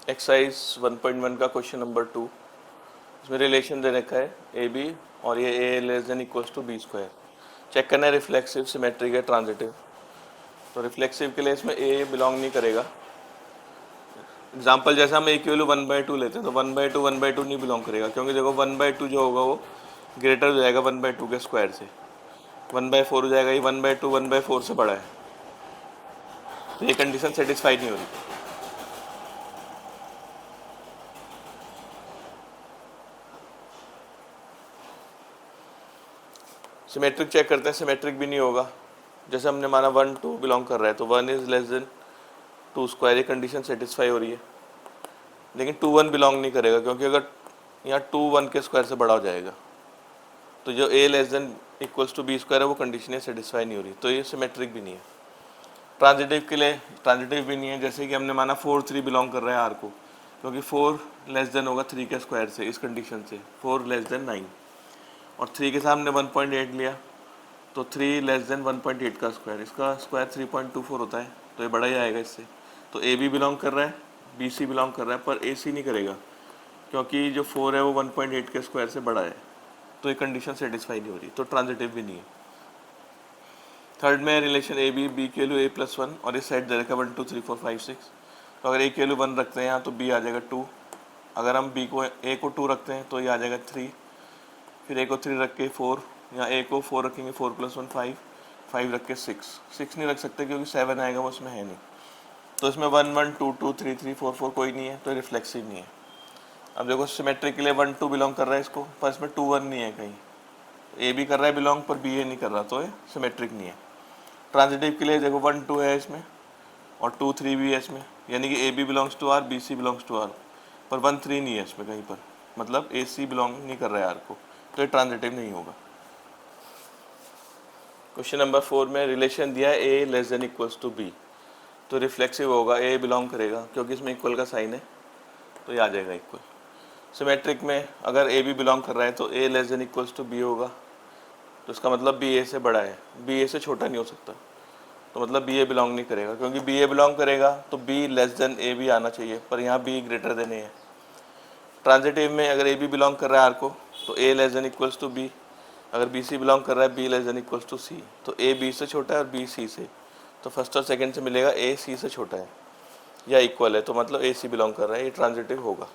Exercise 1.1 का question number 2। इसमें relation दे रखा है ए बी और ये A less than equals to B square. Check करना है रिफ्लेक्सिव, सिमेट्रिक है, ट्रांजिटिव। तो रिफ्लेक्सिव के लिए इसमें ए बिलोंग नहीं करेगा। एग्जाम्पल जैसे हम ए की वैल्यू 1/2 लेते हैं तो 1/2 नहीं बिलोंग करेगा, क्योंकि देखो 1/2 जो होगा वो ग्रेटर हो जाएगा 1/2 के स्क्वायर से। 1/4 हो जाएगा, ये 1/2 1/4 से बड़ा है, तो ये कंडीशन सेटिस्फाई नहीं हो रही। सिमेट्रिक चेक करते हैं, सिमेट्रिक भी नहीं होगा। जैसे हमने माना 1 2 बिलोंग कर रहा है तो 1 इज लेस देन 2 स्क्वायर, ये कंडीशन सेटिस्फाई हो रही है। लेकिन 2 1 बिलोंग नहीं करेगा, क्योंकि अगर यहाँ 2 1 के स्क्वायर से बड़ा हो जाएगा तो जो A less than equals to B square है वो कंडीशन ये सेटिस्फाई नहीं हो रही, तो ये सिमेट्रिक भी नहीं है। ट्रांजिटिव के लिए ट्रांजिटिव भी नहीं है। जैसे कि हमने माना 4 3 बिलोंग कर रहा है आर को, क्योंकि 4 लेस देन होगा 3 के स्क्वायर से, इस कंडीशन से 4 लेस देन 9, और 3 के साथ हमने 1.8 लिया तो 3 लेस देन 1.8 का स्क्वायर, इसका स्क्वायर 3.24 होता है, तो ये बड़ा ही आएगा इससे। तो ए बी बिलोंग कर रहा है, बी सी बिलोंग कर रहा है, पर ए सी नहीं करेगा, क्योंकि जो 4 है वो 1.8 के स्क्वायर से बड़ा है, तो ये कंडीशन सेटिस्फाई नहीं हो रही, तो ट्रांजिटिव भी नहीं है। थर्ड में रिलेशन ए बी, बी की वैल्यू ए प्लस 1 और इस साइड दे रखा है 1 2 3 4 5 6। तो अगर ए की वैल्यू 1 रखते हैं यहाँ तो बी आ जाएगा 2। अगर हम बी को ए को 2 रखते हैं तो ये आ जाएगा 3। फिर ए को 3 रख के 4, यहाँ ए को 4 रखेंगे, 4 + 1 5, 5 रख के 6 नहीं रख सकते क्योंकि 7 आएगा वो उसमें है नहीं। तो इसमें 1 1 2 2 3 3 4 4 कोई नहीं है, तो रिफ्लेक्सिव नहीं है। अब देखो सिमेट्रिक के लिए 1 2 बिलोंग कर रहा है इसको, पर इसमें 2 1 नहीं है कहीं। ए भी कर रहा है बिलोंग पर बी ए नहीं कर रहा, तो ये सिमेट्रिक नहीं है। ट्रांजिटिव के लिए देखो 1 2 है इसमें और 2 3 भी है इसमें, यानी कि a B belongs to R, b C belongs to R, पर 1 3 नहीं है इसमें कहीं पर, मतलब ए सी बिलोंग नहीं कर रहा है आर को, तो ये ट्रांजिटिव नहीं होगा। क्वेश्चन नंबर 4 में रिलेशन दिया है A less than equals to B, तो रिफ्लेक्सिव होगा, ए बिलोंग करेगा क्योंकि इसमें इक्वल का साइन है, तो ये आ जाएगा इक्वल। सिमेट्रिक में अगर ए बी बिलोंग कर रहा है तो A less than equals to B होगा, तो इसका मतलब बी ए से बड़ा है, बी ए से छोटा नहीं हो सकता, तो मतलब बी ए बिलोंग नहीं करेगा, क्योंकि बी ए बिलोंग करेगा तो बी लेस देन ए भी आना चाहिए, पर यहाँ बी ग्रेटर देन ए है। ट्रांजिटिव में अगर ए बी बिलोंग कर रहा है आर को तो A less than equals to B, अगर बी सी बिलोंग कर रहा है B less than equals to C, तो ए बी से छोटा है और बी सी से, तो फर्स्ट और सेकंड से मिलेगा ए सी से छोटा है या इक्वल है, तो मतलब ए सी बिलोंग कर रहा है, ये ट्रांजिटिव होगा।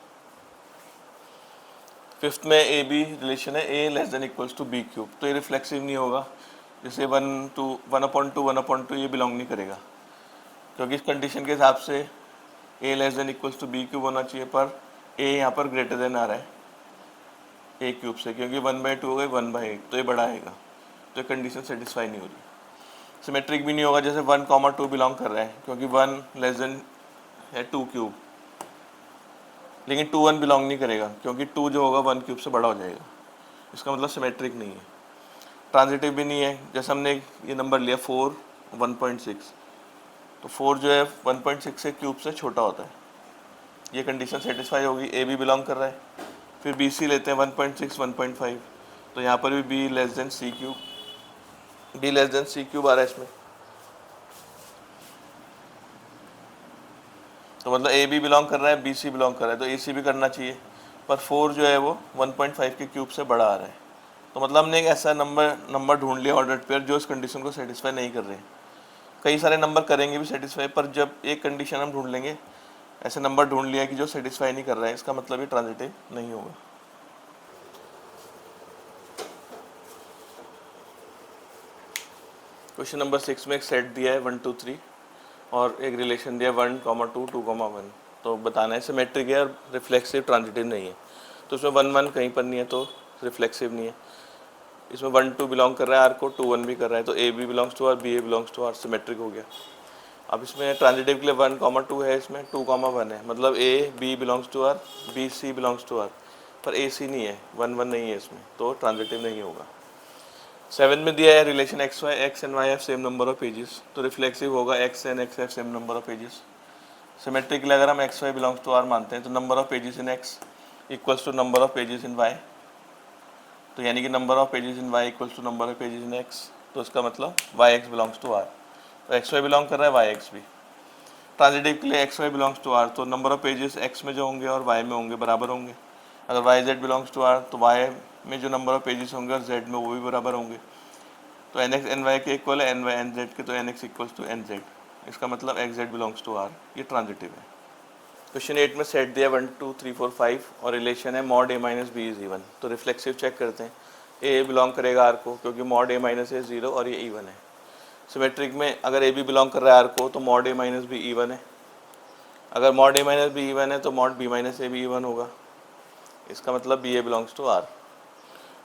फिफ्थ में ए बी रिलेशन है A less than equals to B cube, तो ये रिफ्लेक्सिव नहीं होगा। जैसे 1/2 ये बिलोंग नहीं करेगा, क्योंकि इस कंडीशन के हिसाब से A less than equals to B cube होना चाहिए, पर ए यहाँ पर ग्रेटर देन आ रहा है ए क्यूब से, क्योंकि 1/2 हो गई 1/8, तो ये बड़ा आएगा, तो ये कंडीशन सेटिस्फाई नहीं हो रही। सिमेट्रिक भी नहीं होगा, जैसे 1 2 बिलोंग कर रहा है, क्योंकि 1 लेस देन है 2 क्यूब, लेकिन 2 1 बिलोंग नहीं करेगा, क्योंकि 2 जो होगा 1 क्यूब से बड़ा हो जाएगा, इसका मतलब सिमेट्रिक नहीं है। ट्रांजिटिव भी नहीं है, जैसे हमने ये नंबर लिया 4 1.6, तो 4 जो है 1.6 से क्यूब से छोटा होता है, ये कंडीशन सेटिस्फाई होगी। ए बी बिलोंग कर रहा है, फिर बी सी लेते हैं 1.6 1.5, तो यहाँ पर भी B less than C cube, B less than C cube आ रहा है इसमें, तो मतलब ए बी बिलोंग कर रहा है, बी सी बिलोंग कर रहा है, तो ए सी भी करना चाहिए, पर 4 जो है वो 1.5 के क्यूब से बड़ा आ रहा है, तो मतलब हमने एक ऐसा नंबर ढूंढ लिया ऑर्डर्ड पेयर जो इस कंडीशन को सेटिस्फाई नहीं कर रहे। कई सारे नंबर करेंगे भी सेटिस्फाई, पर जब एक कंडीशन हम ढूंढ लेंगे, ऐसे नंबर ढूंढ लिया कि जो सेटिस्फाई नहीं कर रहा है, इसका मतलब ये ट्रांजिटिव नहीं होगा। क्वेश्चन नंबर 6 में एक सेट दिया है 1 2 3 और एक रिलेशन दिया 1 2 2 1, तो बताना है सिमेट्रिक है और रिफ्लेक्सिव ट्रांजिटिव नहीं है, तो इसमें 1 1 कहीं पर नहीं है, तो रिफ्लेक्सिव नहीं है। इसमें 1 2 बिलोंग कर रहा है आर को, 2 1 भी कर रहा है, तो A B belongs to R, b a belongs to are, symmetric हो गया। अब इसमें ट्रांजिटिव के लिए 1 2 है, इसमें 2 1 है, मतलब a B belongs to R, b C belongs to R, पर ए सी नहीं है, 1 1 नहीं है इसमें, तो ट्रांजिटिव नहीं होगा। 7 में दिया है relation x and y have same number of pages, तो रिफ्लेक्सिव होगा x and x have same number of pages. Symmetric के लिए अगर हम x y belongs to R मानते हैं तो number of pages in x equals to number of pages in y, तो यानी कि number of pages in y equals to number of pages in x, तो इसका मतलब y x belongs to are, तो एक्स वाई बिलोंग कर रहा है वाई एक्स भी। ट्रांजिटिव के लिए x y belongs to are, तो नंबर ऑफ पेजेस एक्स में जो होंगे और वाई में होंगे बराबर होंगे। अगर y z belongs to are तो वाई में जो नंबर ऑफ पेजेस होंगे और जेड में वो भी बराबर होंगे। तो एन एक्स एन वाई के इक्वल है, एन वाई एन जेड के, तो n x equals to n z. इसका मतलब x z belongs to r, ये ट्रांजिटिव है। क्वेश्चन 8 में सेट दिया 1 2 3 4 5 और रिलेशन है mod a minus b is even. तो रिफ्लेक्सिव चेक करते हैं, ए बिलोंग करेगा आर को क्योंकि मॉड ए माइनस ए 0 और ये इवन है। सिमेट्रिक में अगर ए बी बिलोंग कर रहा है आर को तो mod a minus be even है। अगर mod a minus be even है तो मॉड बी माइनस ए भी इवन होगा। इसका मतलब b a belongs to r.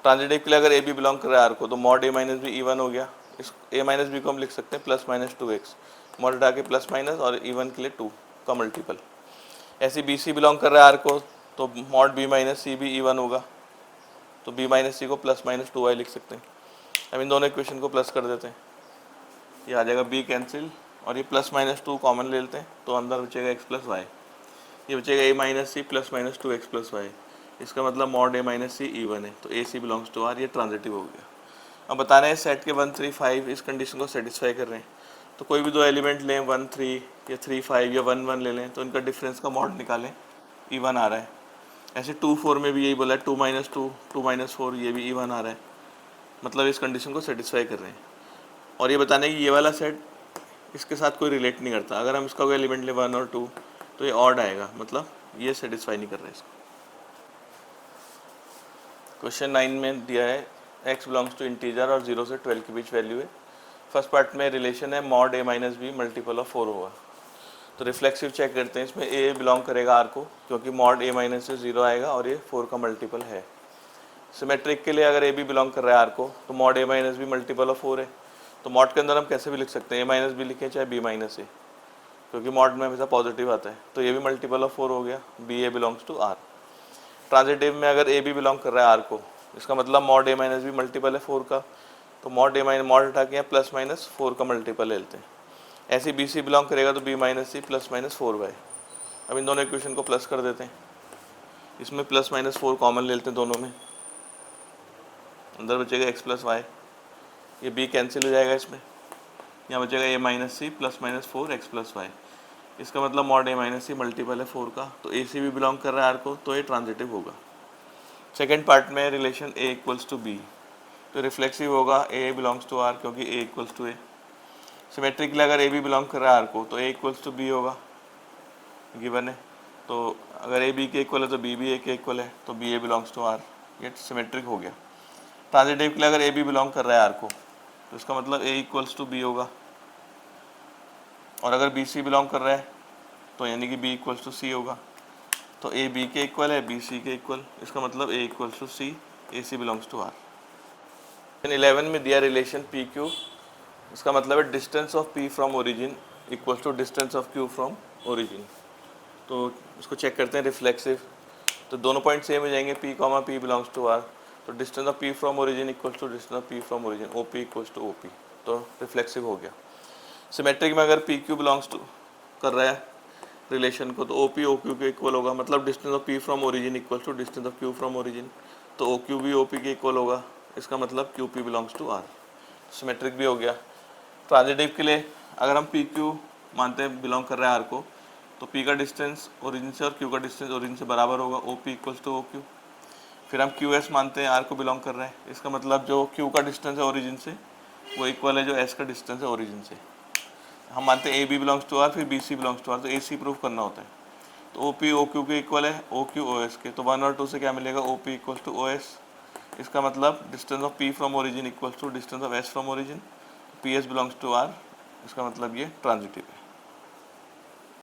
Transitive के लिए अगर ए बी बिलोंग कर रहा है आर को तो mod a minus be even हो गया। इस ए माइनस बी को हम लिख सकते हैं प्लस माइनस 2x, मॉड हटा के प्लस माइनस और इवन के लिए 2 का मल्टीपल। ऐसे बी सी बिलोंग कर रहा है आर को तो मॉड बी माइनस सी भी इवन होगा, तो बी माइनस सी को प्लस माइनस 2y लिख सकते हैं। अब इन दोनों इक्वेशन को प्लस कर देते हैं, ये आ जाएगा b कैंसिल और ये प्लस माइनस 2 कॉमन ले लेते हैं तो अंदर बचेगा x प्लस वाई, ये बचेगा a minus c plus minus 2x plus y. इसका मतलब mod a minus c even है, तो ए सी बिलोंग्स टू आर, ये ट्रांजिटिव हो गया। अब बता रहे हैं सेट के 1 3 5 इस कंडीशन को सेटिस्फाई कर रहे हैं, तो कोई भी दो एलिमेंट लें 1 3 या 3 5 या 1 1 ले लें तो इनका डिफरेंस का मॉड निकालें, इवन आ रहा है। ऐसे 2 4 में भी यही बोला है, 2 माइनस 2 2 माइनस 4 ये भी इवन आ रहा है, मतलब इस कंडीशन को सेटिस्फाई कर रहे हैं। और ये बताने कि ये वाला सेट इसके साथ कोई रिलेट नहीं करता, अगर हम इसका कोई एलिमेंट ले 1 और 2 तो ये ऑड आएगा, मतलब ये सेटिस्फाई नहीं कर रहा है इसको। क्वेश्चन 9 में दिया है x बिलोंग्स टू इंटीजर और 0 से 12 के बीच वैल्यू है। फर्स्ट पार्ट में रिलेशन है mod a minus be multiple of 4 होगा। तो रिफ्लेक्सिव चेक करते हैं, इसमें a बिलोंग करेगा r को क्योंकि मॉड a माइनस से 0 आएगा और ये 4 का मल्टीपल है। सिमेट्रिक के लिए अगर ए बी बिलोंग कर रहा है आर को तो mod a minus be multiple of 4 है, तो मॉड के अंदर हम कैसे भी लिख सकते हैं, ए माइनस बी लिखें चाहे बी माइनस ए, क्योंकि मॉड में हमेशा पॉजिटिव आता है, तो ये भी मल्टीपल ऑफ 4 हो गया, b a belongs to r. Transitive में अगर ए बी बिलोंग कर रहा है आर को, इसका मतलब mod a minus be multiple है 4 का, तो मॉड ए माइनस मॉड उठा के प्लस माइनस 4 का मल्टीपल ले लेते हैं। ऐसे बी सी बिलोंग करेगा तो b minus c plus minus 4y। अब इन दोनों इक्वेशन को प्लस कर देते हैं, इसमें प्लस माइनस 4 कॉमन ले लेते हैं दोनों में, अंदर बचेगा x प्लस वाई, ये b कैंसिल हो जाएगा, इसमें यहाँ बचेगा a minus c plus minus 4 x plus y. इसका मतलब mod a minus c multiple है 4 का, तो a सी भी बिलोंग कर रहा है r को, तो ये ट्रांजिटिव होगा। सेकेंड पार्ट में relation a equals to b, तो रिफ्लेक्सिव होगा a बिलोंग्स टू r क्योंकि a equals to a। Symmetrically अगर a b बिलोंग कर रहा है r को तो a इक्वल्स टू b होगा, गिवन है। तो अगर a b के इक्वल है तो b भी a के इक्वल है, तो b a belongs to r, ये सिमेट्रिक हो गया। ट्रांजिटिव के लिए अगर ए बी बिलोंग कर रहा है आर को तो इसका मतलब ए इक्वल्स टू बी होगा, और अगर बी सी बिलोंग कर रहा है तो यानी कि बी इक्वल्स टू सी होगा, तो ए बी के इक्वल है बी सी के इक्वल, इसका मतलब A equals to C, A C belongs to R. 11 में दिया रिलेशन पी क्यू, इसका मतलब है distance of P from origin equals to distance of Q from origin. तो इसको चेक करते हैं रिफ्लेक्सिव, तो दोनों पॉइंट सेम हो जाएंगे, P comma P belongs to are, तो distance of P from origin equals to distance of P from origin, O P equals to O P, तो रिफ्लेक्सिव हो गया। सिमेट्रिक में अगर पी क्यू बिलोंग्स टू कर रहा है रिलेशन को तो ओ पी ओ क्यू के इक्वल होगा, मतलब distance of P from origin equals to distance of Q from origin, तो ओ क्यू भी ओ पी के इक्वल होगा, इसका मतलब Q P belongs to are, symmetric भी हो गया। ट्रांजिटिव के लिए अगर हम पी क्यू मानते हैं बिलोंग कर रहे हैं आर को, तो पी का डिस्टेंस ओरिजिन से और क्यू का डिस्टेंस ओरिजिन से बराबर होगा, O P equals to O Q. फिर हम क्यू एस मानते हैं आर को बिलोंग कर रहा है, इसका मतलब जो क्यू का डिस्टेंस है ओरिजिन से वो इक्वल है जो एस का डिस्टेंस है ओरिजिन से। हम मानते हैं A B belongs to R, फिर B C belongs to are, तो ए सी प्रूव करना होता है, तो ओ पी ओ क्यू के इक्वल है, ओ क्यू ओ एस के, तो 1 और 2 से क्या मिलेगा, O P equals to O S. इसका मतलब distance of P from origin equals to distance of S from origin, P S belongs to r, इसका मतलब ये ट्रांजिटिव है।